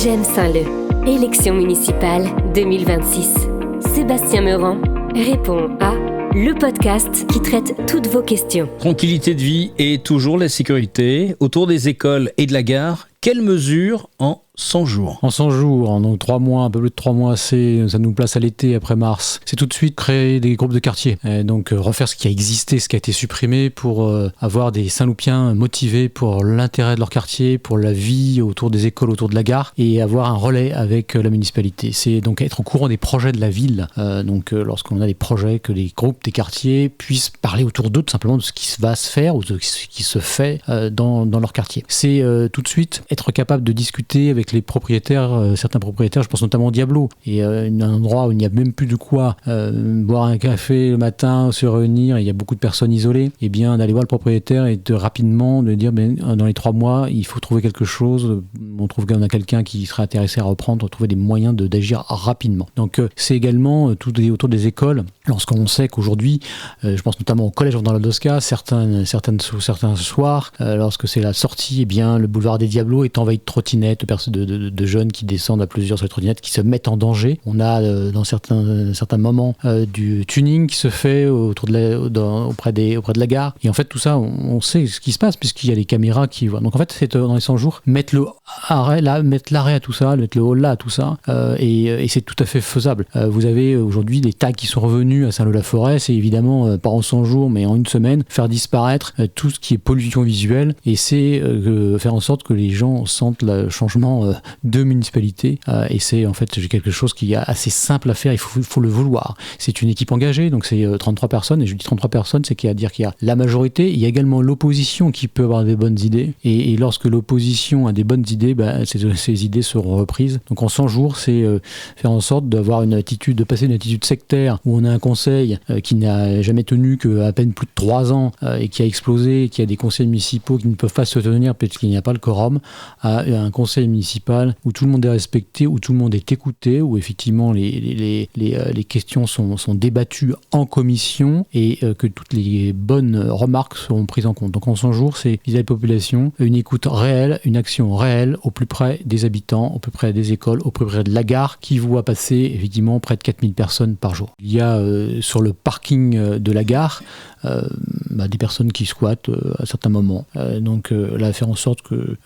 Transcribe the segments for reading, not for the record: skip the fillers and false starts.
J'aime Saint-Leu. Élection municipale 2026. Sébastien Meurant répond à le podcast qui traite toutes vos questions. Tranquillité de vie et toujours la sécurité. Autour des écoles et de la gare, quelles mesures en 100 jours? En 100 jours, donc 3 mois, un peu plus de 3 mois, ça nous place à l'été après mars. C'est tout de suite créer des groupes de quartier. Donc refaire ce qui a existé, ce qui a été supprimé pour avoir des Saint-Loupiens motivés pour l'intérêt de leur quartier, pour la vie autour des écoles, autour de la gare et avoir un relais avec la municipalité. C'est donc être au courant des projets de la ville. Lorsqu'on a des projets, que les groupes des quartiers puissent parler autour d'eux tout simplement de ce qui va se faire ou de ce qui se fait dans leur quartier. C'est tout de suite être capable de discuter avec les propriétaires, certains propriétaires, je pense notamment au Diablo, et un endroit où il n'y a même plus de quoi boire un café le matin, se réunir, et il y a beaucoup de personnes isolées, et bien d'aller voir le propriétaire et de rapidement de dire dans les 3 mois, il faut trouver quelque chose, on trouve qu'on a quelqu'un qui serait intéressé à reprendre, trouver des moyens d'agir rapidement. Donc c'est également tout autour des écoles, lorsqu'on sait qu'aujourd'hui, je pense notamment au collège dans la Dosca, certains soirs, lorsque c'est la sortie, eh bien le boulevard des Diablos est envahi de trottinettes, de jeunes qui descendent à plusieurs sur les trottinettes, qui se mettent en danger. On a dans certains moments du tuning qui se fait auprès de la gare. Et en fait, tout ça, on sait ce qui se passe puisqu'il y a les caméras qui voient. Donc en fait, c'est dans les 100 jours, mettre l'arrêt à tout ça, mettre le haut là à tout ça, et c'est tout à fait faisable. Vous avez aujourd'hui des tags qui sont revenus à Saint-Leu-la-Forêt. C'est évidemment, pas en 100 jours, mais en une semaine, faire disparaître tout ce qui est pollution visuelle, et c'est faire en sorte que les gens sentent le changement de municipalité, et c'est en fait quelque chose qui est assez simple à faire, il faut le vouloir. C'est une équipe engagée, donc c'est 33 personnes, et je dis 33 personnes, c'est qu'il y a la majorité, il y a également l'opposition qui peut avoir des bonnes idées, et lorsque l'opposition a des bonnes idées, ces idées seront reprises. Donc en 100 jours, c'est faire en sorte de passer d'une attitude sectaire, où on a un conseil qui n'a jamais tenu qu'à peine plus de 3 ans, et qui a explosé, et qui a des conseils municipaux qui ne peuvent pas se tenir parce qu'il n'y a pas le quorum, à un conseil municipal où tout le monde est respecté, où tout le monde est écouté, où effectivement les questions sont débattues en commission, et que toutes les bonnes remarques seront prises en compte. Donc en 100 jours, c'est vis-à-vis de la population, une écoute réelle, une action réelle au plus près des habitants, au plus près des écoles, au plus près de la gare, qui voit passer effectivement près de 4000 personnes par jour. Il y a sur le parking de la gare des personnes qui squattent à certains moments. Donc là, faire en sorte que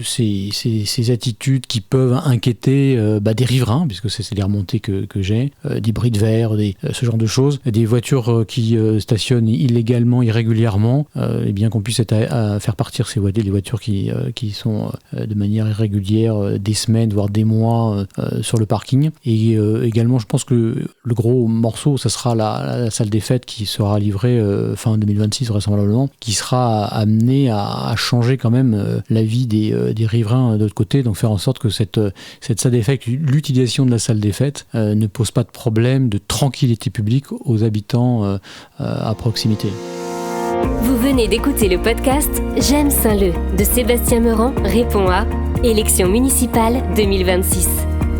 ces attitudes qui peuvent inquiéter des riverains, puisque c'est les remontées que j'ai, des bris de verre, ce genre de choses, des voitures qui stationnent illégalement, irrégulièrement, et bien qu'on puisse faire partir les voitures qui sont de manière irrégulière des semaines, voire des mois sur le parking. Et également, je pense que le gros morceau, ça sera la salle des fêtes qui sera livrée fin 2026 vraisemblablement, qui sera amenée à changer quand même la vie des riverains de l'autre côté, donc faire en sorte que cette salle des fêtes, l'utilisation de la salle des fêtes ne pose pas de problème de tranquillité publique aux habitants à proximité. Vous venez d'écouter le podcast J'aime Saint-Leu de Sébastien Meurant répond à Élection municipale 2026.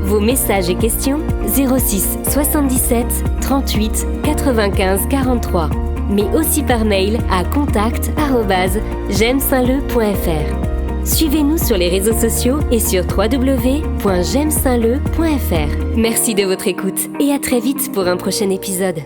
Vos messages et questions 06 77 38 95 43, mais aussi par mail à contact@j'aimesaintleu.fr. Suivez-nous sur les réseaux sociaux et sur www.j'aimesaintleu.fr. Merci de votre écoute et à très vite pour un prochain épisode.